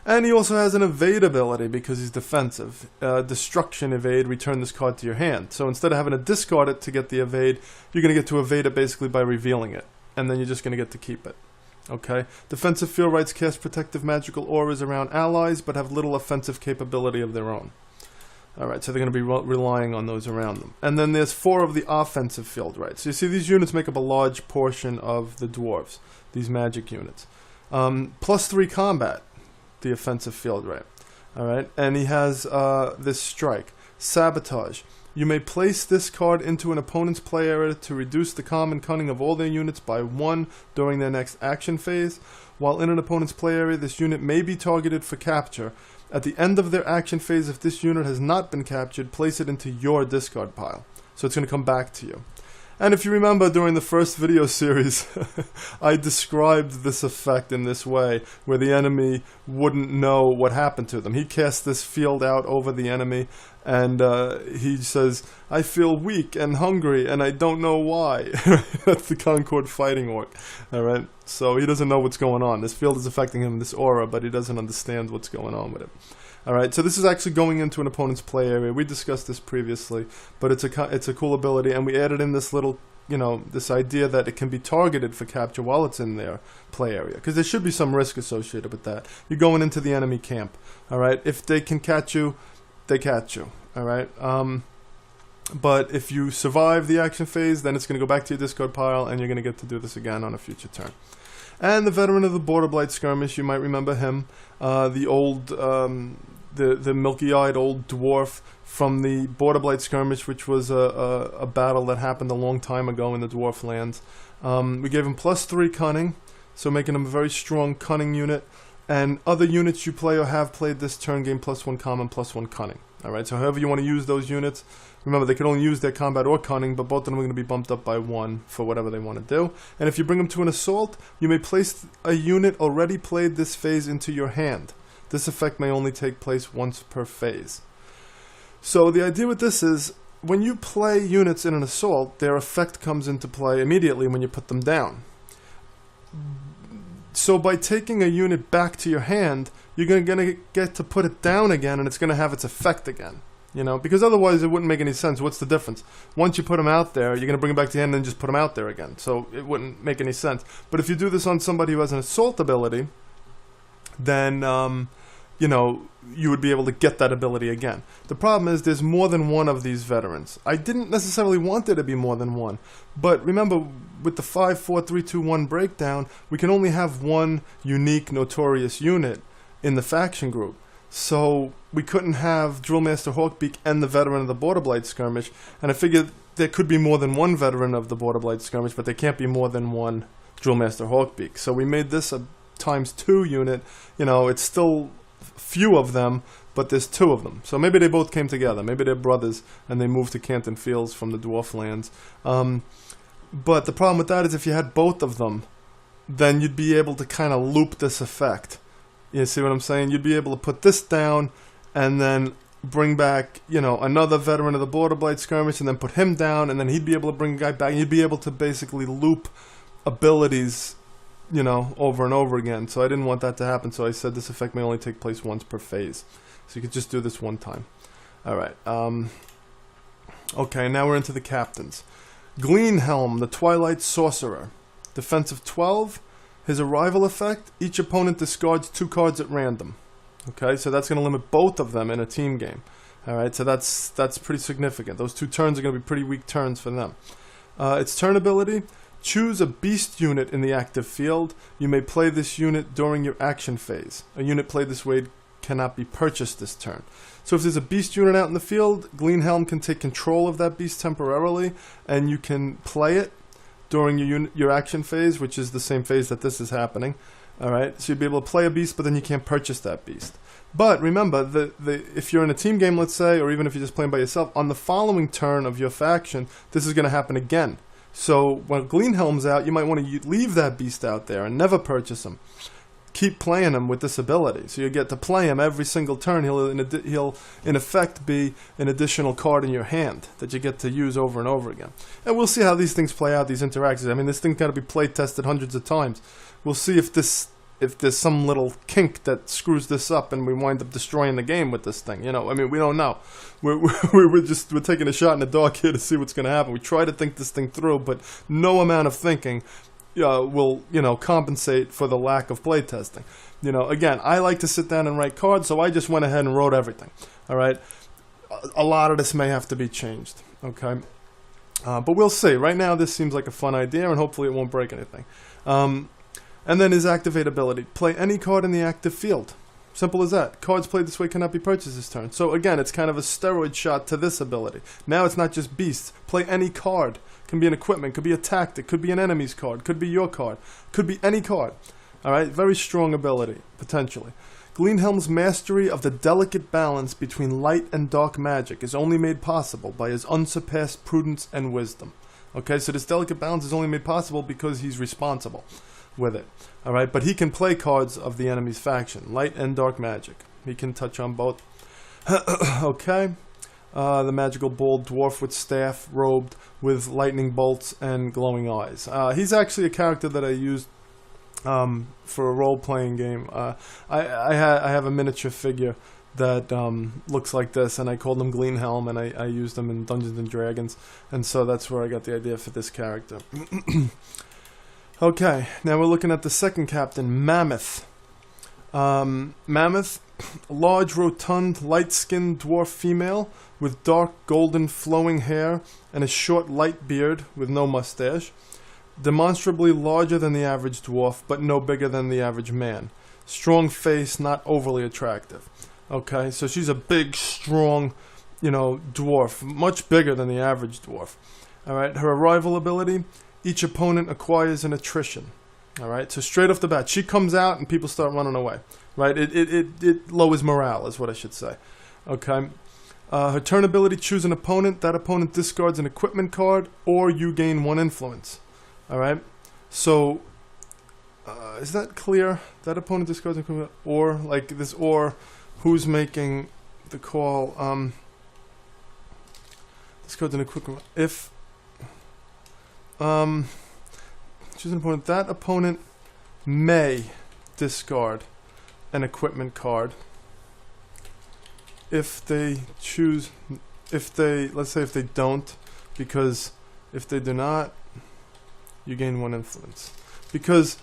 And he also has an evade ability because he's defensive. Destruction evade, return this card to your hand. So instead of having to discard it to get the evade, you're going to get to evade it basically by revealing it. And then you're just going to get to keep it. Okay. Defensive field rights cast protective magical auras around allies, but have little offensive capability of their own. Alright, so they're going to be relying on those around them. And then there's 4 of the offensive field rights. So you see these units make up a large portion of the Dwarves, these magic units. +3 combat, the offensive field right. Alright, and he has this strike. Sabotage. You may place this card into an opponent's play area to reduce the common cunning of all their units by 1 during their next action phase. While in an opponent's play area, this unit may be targeted for capture. At the end of their action phase, if this unit has not been captured, place it into your discard pile. So it's going to come back to you. And if you remember during the first video series, I described this effect in this way, where the enemy wouldn't know what happened to them. He casts this field out over the enemy, and he says, I feel weak and hungry, and I don't know why. That's the Concord fighting orc. Alright, so he doesn't know what's going on. This field is affecting him, this aura, but he doesn't understand what's going on with it. Alright, so this is actually going into an opponent's play area. We discussed this previously, but it's a cool ability, and we added in this little, this idea that it can be targeted for capture while it's in their play area, because there should be some risk associated with that. You're going into the enemy camp, alright? If they can catch you, they catch you, alright? But if you survive the action phase, then it's going to go back to your discard pile, and you're going to get to do this again on a future turn. And the veteran of the Border Blight Skirmish, you might remember him, the old, the milky-eyed old dwarf from the Border Blight Skirmish, which was a battle that happened a long time ago in the Dwarf lands. We gave him +3 cunning, so making him a very strong cunning unit. And other units you play or have played this turn gain +1 common, +1 cunning. Alright, so however you want to use those units, remember they can only use their combat or cunning, but both of them are going to be bumped up by 1 for whatever they want to do. And if you bring them to an assault, you may place a unit already played this phase into your hand. This effect may only take place once per phase. So the idea with this is, when you play units in an assault, their effect comes into play immediately when you put them down. So by taking a unit back to your hand, you're going to get to put it down again, and it's going to have its effect again. Because otherwise it wouldn't make any sense. What's the difference? Once you put them out there, you're going to bring them back to your hand and just put them out there again. So it wouldn't make any sense. But if you do this on somebody who has an assault ability, then you would be able to get that ability again. The problem is there's more than one of these veterans. I didn't necessarily want there to be more than one, but remember, with the 5, 4, 3, 2, 1 breakdown, we can only have one unique notorious unit in the faction group. So we couldn't have Drillmaster Hawkbeak and the veteran of the Border Blight Skirmish, and I figured there could be more than one veteran of the Border Blight Skirmish, but there can't be more than one Drillmaster Hawkbeak. So we made this a ×2 unit. It's still few of them, but there's 2 of them. So maybe they both came together. Maybe they're brothers, and they moved to Canton Fields from the Dwarf lands. But the problem with that is if you had both of them, then you'd be able to kind of loop this effect. You see what I'm saying? You'd be able to put this down, and then bring back, another veteran of the Border Blight Skirmish, and then put him down, and then he'd be able to bring a guy back. You'd be able to basically loop abilities, over and over again. So I didn't want that to happen, so I said this effect may only take place once per phase. So you could just do this one time. Alright, okay, now we're into the captains. Gleenhelm, the Twilight Sorcerer. Defensive 12. His arrival effect, each opponent discards 2 cards at random. Okay, so that's going to limit both of them in a team game. Alright, so that's pretty significant. Those 2 turns are going to be pretty weak turns for them. Its turn ability, choose a beast unit in the active field. You may play this unit during your action phase. A unit played this way cannot be purchased this turn. So if there's a beast unit out in the field, Gleenhelm can take control of that beast temporarily, and you can play it during your action phase, which is the same phase that this is happening. Alright, so you'll be able to play a beast, but then you can't purchase that beast. But remember, if you're in a team game, let's say, or even if you're just playing by yourself, on the following turn of your faction, this is going to happen again. So when Gleenhelm's out, you might want to leave that beast out there and never purchase him. Keep playing him with this ability. So you get to play him every single turn. He'll in effect be an additional card in your hand that you get to use over and over again. And we'll see how these things play out, these interactions. I mean, this thing's got to be play tested hundreds of times. We'll see if there's some little kink that screws this up and we wind up destroying the game with this thing. I mean, we don't know. We're taking a shot in the dark here to see what's going to happen. We try to think this thing through, but no amount of thinking will compensate for the lack of playtesting. Again, I like to sit down and write cards, so I just went ahead and wrote everything. All right, a lot of this may have to be changed. Okay, but we'll see. Right now, this seems like a fun idea, and hopefully, it won't break anything. And then his activate ability: play any card in the active field. Simple as that. Cards played this way cannot be purchased this turn. So again, it's kind of a steroid shot to this ability. Now it's not just beasts. Play any card. Can be an equipment, could be a tactic, could be an enemy's card, could be your card, could be any card. Alright, very strong ability, potentially. Gleenhelm's mastery of the delicate balance between light and dark magic is only made possible by his unsurpassed prudence and wisdom. Okay, so this delicate balance is only made possible because he's responsible with it. All right, but he can play cards of the enemy's faction, light and dark magic. He can touch on both. Okay, the magical bald dwarf with staff, robed with lightning bolts and glowing eyes. He's actually a character that I used for a role-playing game. I have a miniature figure that looks like this, and I called him Gleanhelm, and I used him in Dungeons and Dragons, and so that's where I got the idea for this character. Okay, now we're looking at the second captain, Mammoth. Mammoth, large, rotund, light-skinned dwarf female with dark, golden, flowing hair and a short, light beard with no mustache. Demonstrably larger than the average dwarf, but no bigger than the average man. Strong face, not overly attractive. Okay, so she's a big, strong, dwarf, much bigger than the average dwarf. All right, her arrival ability, each opponent acquires an attrition. All right, so straight off the bat, she comes out and people start running away. Right, it lowers morale, is what I should say. Okay, her turn ability, choose an opponent. That opponent discards an equipment card, or you gain 1 influence. All right, so is that clear? That opponent discards an equipment, or like this, or who's making the call? Discards an equipment. If choose an opponent, that opponent may discard an equipment card. If they choose, let's say if they don't, because if they do not, you gain 1 influence. Because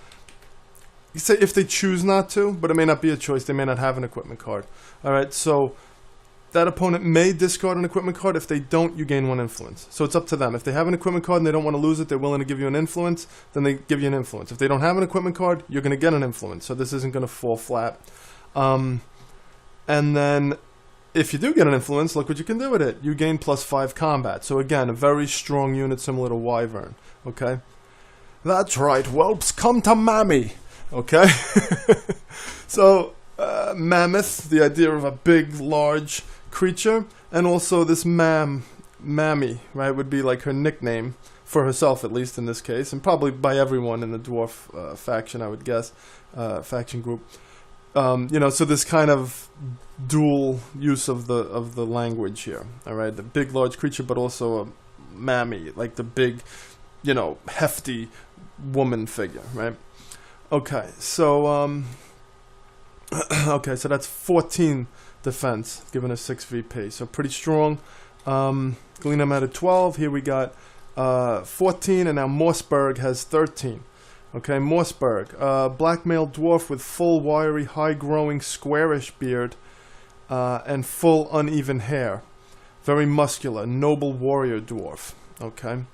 you say if they choose not to, but it may not be a choice, they may not have an equipment card. Alright, so that opponent may discard an equipment card. If they don't, you gain 1 influence. So it's up to them. If they have an equipment card and they don't want to lose it, they're willing to give you an influence, then they give you an influence. If they don't have an equipment card, you're going to get an influence. So this isn't going to fall flat. And then if you do get an influence, look what you can do with it. You gain +5 combat. So again, a very strong unit similar to Wyvern. Okay? That's right, whelps, come to Mammy. Okay? So, Mammoth, the idea of a big, large creature, and also this Mammy, right, would be like her nickname, for herself at least in this case, and probably by everyone in the dwarf faction, I would guess, faction group. So this kind of dual use of the language here, all right, the big, large creature, but also a Mammy, like the big, hefty woman figure, right? Okay, so so that's 14 defense, giving us 6 VP, so pretty strong. Gleanham had a 12. Here we got 14, and now Mossberg has 13. Okay, Mossberg, black male dwarf with full, wiry, high-growing, squarish beard and full, uneven hair. Very muscular, noble warrior dwarf. Okay.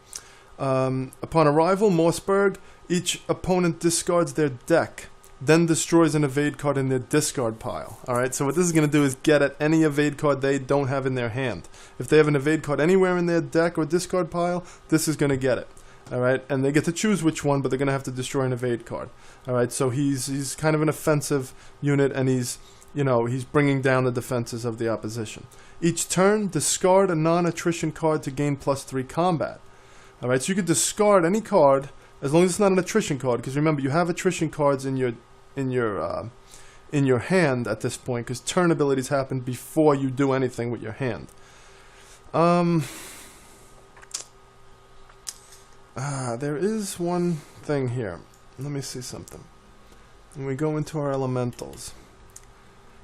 Upon arrival, Mossberg, each opponent discards their deck, then destroys an evade card in their discard pile. Alright, so what this is going to do is get at any evade card they don't have in their hand. If they have an evade card anywhere in their deck or discard pile, this is going to get it. Alright, and they get to choose which one, but they're going to have to destroy an evade card. Alright, so he's kind of an offensive unit, and he's bringing down the defenses of the opposition. Each turn, discard a non-attrition card to gain +3 combat. Alright, so you can discard any card as long as it's not an attrition card, because remember, you have attrition cards in your hand at this point, because turn abilities happen before you do anything with your hand. There is one thing here. Let me see something. When we go into our elementals,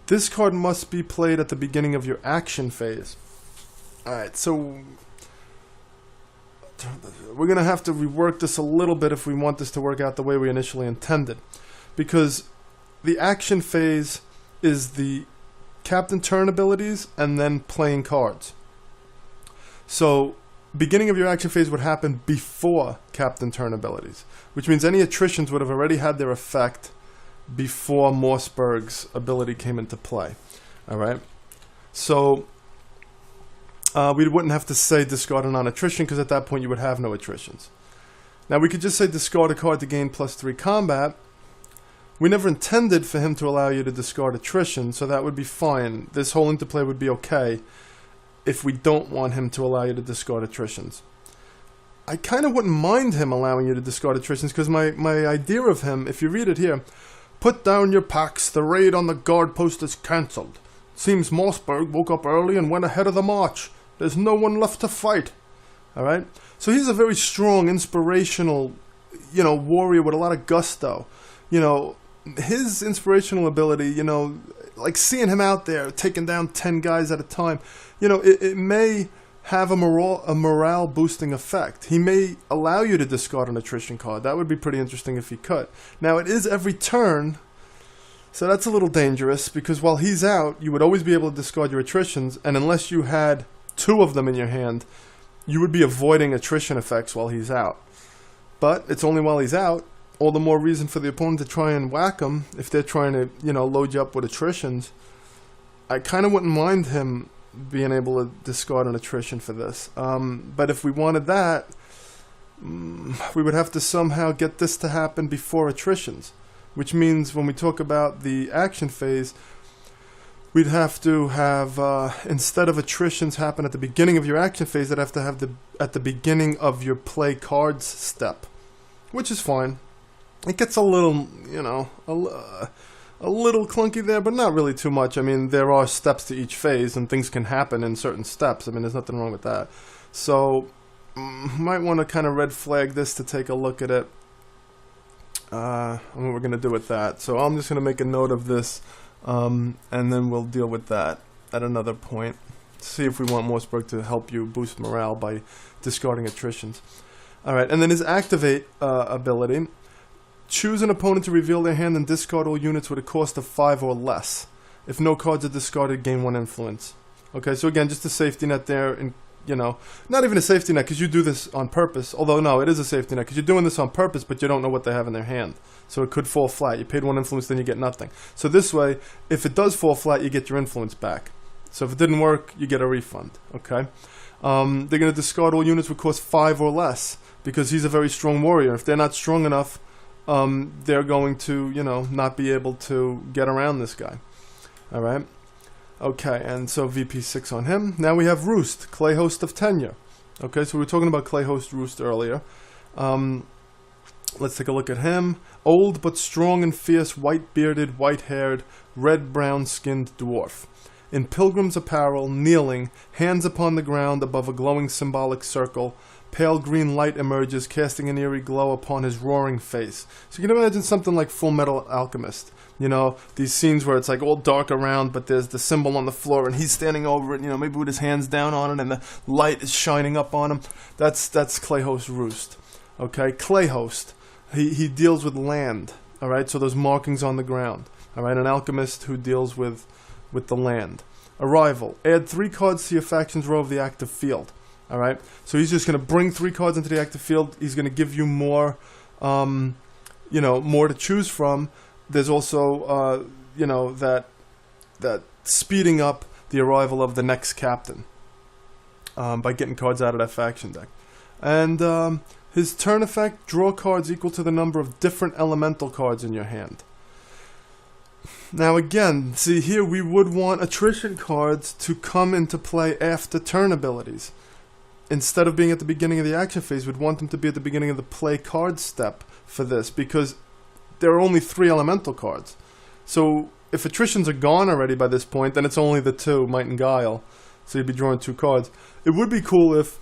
this card must be played at the beginning of your action phase. Alright, so we're going to have to rework this a little bit if we want this to work out the way we initially intended. Because the action phase is the captain turn abilities and then playing cards. So, beginning of your action phase would happen before captain turn abilities, which means any attritions would have already had their effect before Mossberg's ability came into play. Alright? So, we wouldn't have to say discard a non-attrition, because at that point you would have no attritions. Now we could just say discard a card to gain +3 combat. We never intended for him to allow you to discard attrition, so that would be fine. This whole interplay would be okay if we don't want him to allow you to discard attritions. I kind of wouldn't mind him allowing you to discard attritions, because my idea of him, if you read it here, put down your packs, the raid on the guard post is cancelled. Seems Mossberg woke up early and went ahead of the march. There's no one left to fight. Alright? So he's a very strong, inspirational, warrior with a lot of gusto. His inspirational ability, like seeing him out there taking down 10 guys at a time, it may have a morale boosting effect. He may allow you to discard an attrition card. That would be pretty interesting if he could. Now, it is every turn, so that's a little dangerous, because while he's out, you would always be able to discard your attritions, and unless you had 2 of them in your hand, you would be avoiding attrition effects while he's out. But it's only while he's out. All the more reason for the opponent to try and whack him if they're trying to, load you up with attritions. I kind of wouldn't mind him being able to discard an attrition for this. But if we wanted that, we would have to somehow get this to happen before attritions. Which means when we talk about the action phase, we'd have to have, instead of attritions happen at the beginning of your action phase, they'd have to have at the beginning of your play cards step. Which is fine. It gets a little, a little clunky there, but not really too much. I mean, there are steps to each phase, and things can happen in certain steps. I mean, there's nothing wrong with that. So, might want to kind of red flag this to take a look at it. And what we're going to do with that. So I'm just going to make a note of this, and then we'll deal with that at another point. See if we want Mossberg to help you boost morale by discarding attritions. Alright, and then his activate ability. Choose an opponent to reveal their hand and discard all units with a cost of 5 or less. If no cards are discarded, gain 1 influence. Okay, so again, just a safety net there, and not even a safety net because you do this on purpose. Although no, it is a safety net because you're doing this on purpose, but you don't know what they have in their hand. So it could fall flat. You paid 1 influence, then you get nothing. So this way, if it does fall flat, you get your influence back. So if it didn't work, you get a refund. Okay, they're going to discard all units with cost 5 or less because he's a very strong warrior. If they're not strong enough, they're going to, not be able to get around this guy. Alright. Okay, and so VP6 on him. Now we have Roost, Clay Host of Tenure. Okay, so we were talking about Clay Host Roost earlier. Let's take a look at him. Old but strong and fierce, white-bearded, white-haired, red-brown skinned dwarf. In pilgrim's apparel, kneeling, hands upon the ground above a glowing symbolic circle, pale green light emerges, casting an eerie glow upon his roaring face. So you can imagine something like Full Metal Alchemist. These scenes where it's like all dark around, but there's the symbol on the floor, and he's standing over it, maybe with his hands down on it, and the light is shining up on him. That's Clay Host Roost. Okay, Clay Host. He deals with land. All right, so those markings on the ground. All right, an alchemist who deals with the land. Arrival. Add 3 cards to your faction's row of the active field. Alright, so he's just going to bring 3 cards into the active field. He's going to give you more, more to choose from. There's also, that speeding up the arrival of the next captain by getting cards out of that faction deck. And his turn effect, draw cards equal to the number of different elemental cards in your hand. Now again, see here we would want attrition cards to come into play after turn abilities. Instead of being at the beginning of the action phase, we'd want them to be at the beginning of the play card step for this, because there are only 3 elemental cards. So if attritions are gone already by this point, then it's only the 2, Might and Guile. So you'd be drawing 2 cards. It would be cool if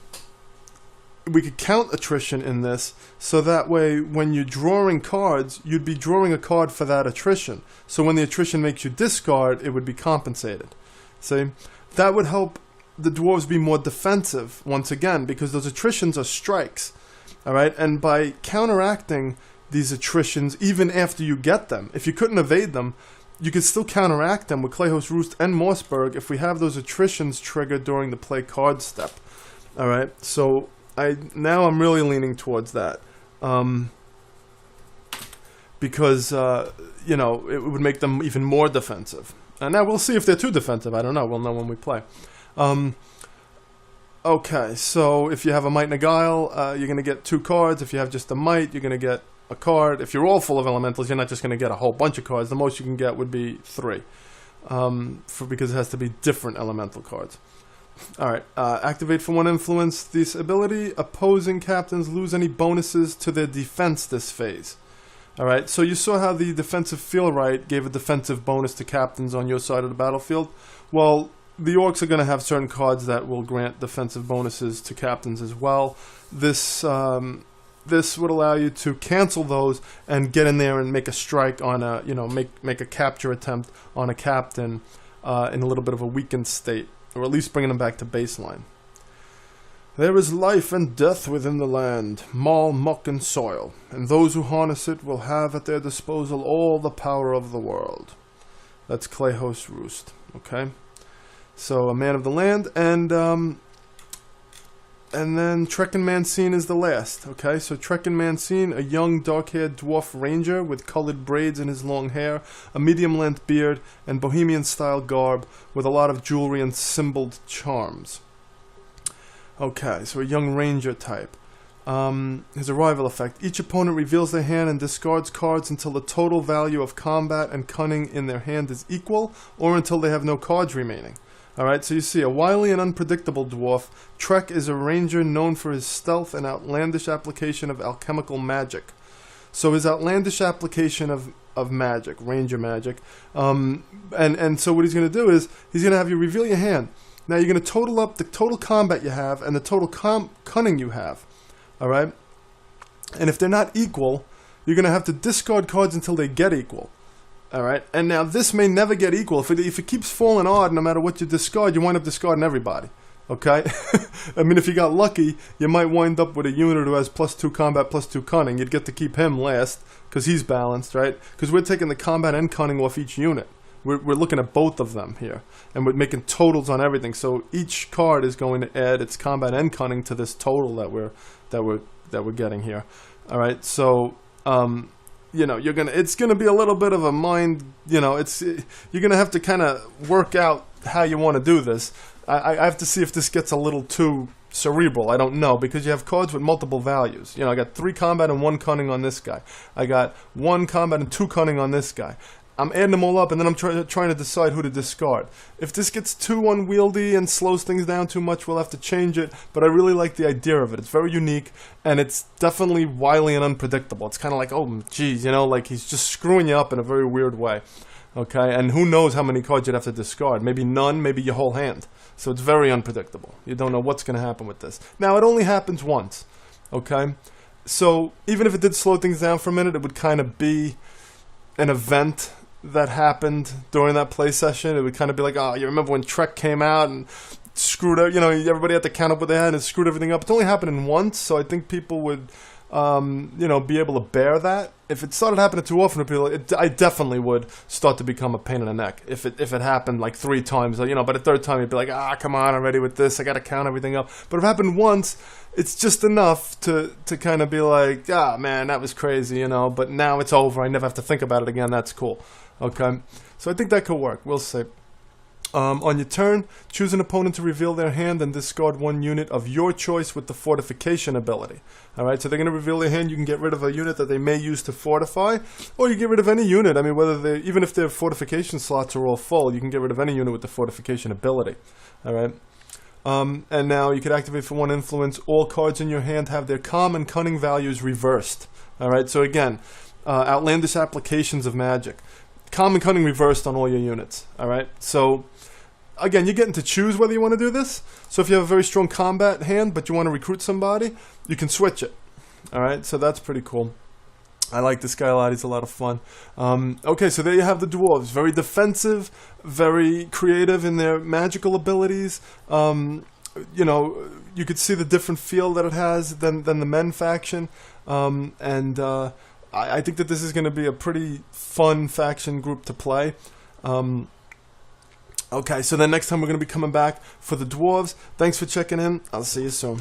we could count attrition in this, so that way when you're drawing cards, you'd be drawing a card for that attrition. So when the attrition makes you discard, it would be compensated. See? That would help the dwarves be more defensive once again, because those attritions are strikes. Alright, and by counteracting these attritions even after you get them, if you couldn't evade them, you could still counteract them with Clay Host Roost and Mossberg if we have those attritions triggered during the play card step. Alright, so now I'm really leaning towards that. Because it would make them even more defensive. And now we'll see if they're too defensive. I don't know. We'll know when we play. Okay, so if you have a Might and a Guile, you're going to get 2 cards. If you have just a Might, you're going to get a card. If you're all full of elementals, you're not just going to get a whole bunch of cards. The most you can get would be 3, because it has to be different elemental cards. Alright, activate for 1 influence. This ability, opposing captains lose any bonuses to their defense this phase. Alright, so you saw how the defensive feel right gave a defensive bonus to captains on your side of the battlefield. Well, the orcs are going to have certain cards that will grant defensive bonuses to captains as well. This would allow you to cancel those and get in there and make a strike on a, make a capture attempt on a captain in a little bit of a weakened state, or at least bringing them back to baseline. There is life and death within the land, maul, muck, and soil, and those who harness it will have at their disposal all the power of the world. That's Clayhost Roost, okay? So, a man of the land, and then Trekken Mancine is the last, okay? So, Trekken Mancine, a young dark-haired dwarf ranger with colored braids in his long hair, a medium-length beard, and bohemian-style garb with a lot of jewelry and symboled charms. Okay, so a young ranger type. His arrival effect. Each opponent reveals their hand and discards cards until the total value of combat and cunning in their hand is equal, or until they have no cards remaining. Alright, so you see, a wily and unpredictable dwarf, Trek is a ranger known for his stealth and outlandish application of alchemical magic. So his outlandish application of magic, ranger magic, and so what he's going to do is, he's going to have you reveal your hand. Now you're going to total up the total combat you have and the total cunning you have. Alright? And if they're not equal, you're going to have to discard cards until they get equal. Alright? And now this may never get equal. If it keeps falling odd, no matter what you discard, you wind up discarding everybody. Okay? I mean, if you got lucky, you might wind up with a unit who has +2 combat, +2 cunning. You'd get to keep him last, because he's balanced, right? Because we're taking the combat and cunning off each unit. We're looking at both of them here, and we're making totals on everything. So each card is going to add its combat and cunning to this total that we're getting here. All right, so it's gonna be a little bit of a mind. You're gonna have to kind of work out how you want to do this. I have to see if this gets a little too cerebral. I don't know, because you have cards with multiple values. I got 3 combat and 1 cunning on this guy. I got 1 combat and 2 cunning on this guy. I'm adding them all up, and then I'm trying to decide who to discard. If this gets too unwieldy and slows things down too much, we'll have to change it, but I really like the idea of it. It's very unique, and it's definitely wily and unpredictable. It's kind of like, oh, geez, like he's just screwing you up in a very weird way. Okay, and who knows how many cards you'd have to discard. Maybe none, maybe your whole hand. So it's very unpredictable. You don't know what's going to happen with this. Now, it only happens once, okay? So even if it did slow things down for a minute, it would kind of be an event that happened during that play session. It would kind of be like, oh, you remember when Trek came out and screwed up, everybody had to count up with their hand and screwed everything up. It's only happening once, so I think people would, be able to bear that. If it started happening too often to people, I definitely would start to become a pain in the neck. If it happened like 3 times, by the 3rd time you'd be like, come on already with this, I got to count everything up. But if it happened once, it's just enough to kind of be like, man, that was crazy, but now it's over, I never have to think about it again, that's cool. Okay, so I think that could work. We'll see. On your turn, choose an opponent to reveal their hand and discard 1 unit of your choice with the fortification ability. Alright, so they're going to reveal their hand. You can get rid of a unit that they may use to fortify, or you get rid of any unit. I mean, even if their fortification slots are all full, you can get rid of any unit with the fortification ability. Alright. And now you can activate for 1 influence. All cards in your hand have their calm and cunning values reversed. Alright, so again, outlandish applications of magic. Calm and cunning reversed on all your units. Alright, so again, you're getting to choose whether you want to do this. So if you have a very strong combat hand, but you want to recruit somebody, you can switch it. Alright, so that's pretty cool. I like this guy a lot. He's a lot of fun. Okay, so there you have the dwarves. Very defensive, very creative in their magical abilities. You could see the different feel that it has than the men faction. I think that this is going to be a pretty fun faction group to play. Okay, so then next time we're going to be coming back for the dwarves. Thanks for checking in. I'll see you soon.